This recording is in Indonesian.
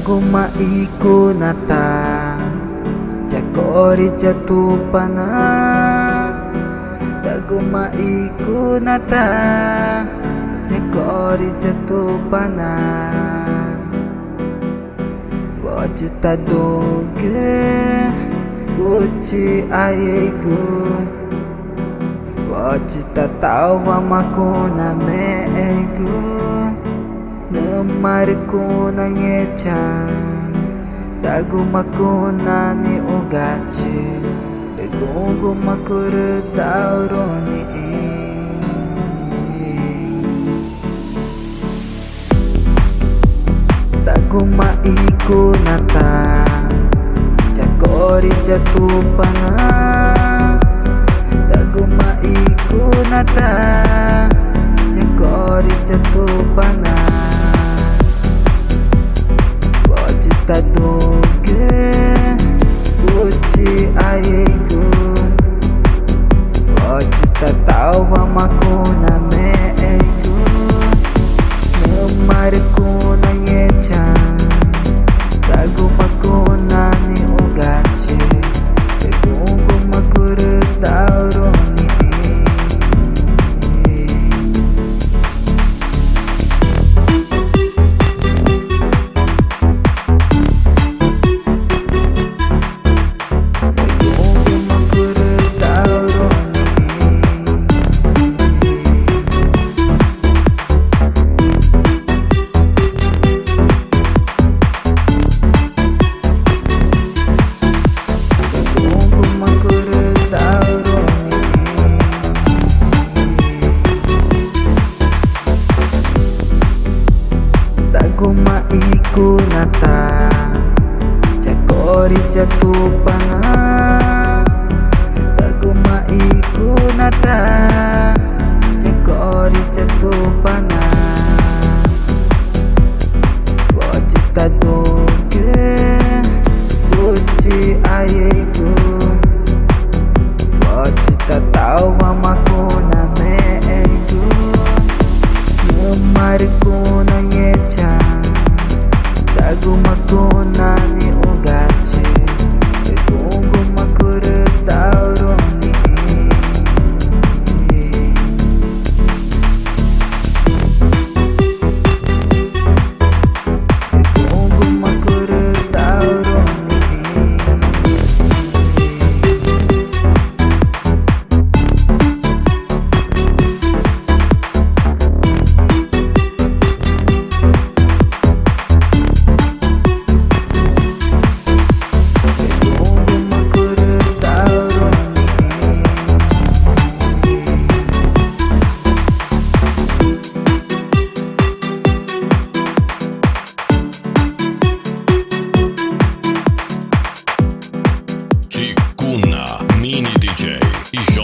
Taguma iko nata Jakori jatuh pana Taguma iko nata Jakori jatuh pana Wajita doge Guci aigu Wajita tawa makuna meegu Nemariku nangechan Tagumakuna ni ugachi Egungumakuru tauroni Taguma iku nata Jakori jatuh pana Taguma iku nata Jakori jatuh pana Wajita doge Guci aigu Wajita tawa makuna meegu Nemariku nangechan Tagumakuna ni ugachi Egungumakuru tauroni Taguma iku nata Jakori jatuh pana Taguma iku nata Jakori jatuh pana Wajita doge Guci aigu Wajita tawa makuna meegu Nemariku nangechan Tagumakuna ni ugachi Egungumakuru tauroni Egungumakuru tauroni Ticuna Mini DJ IJ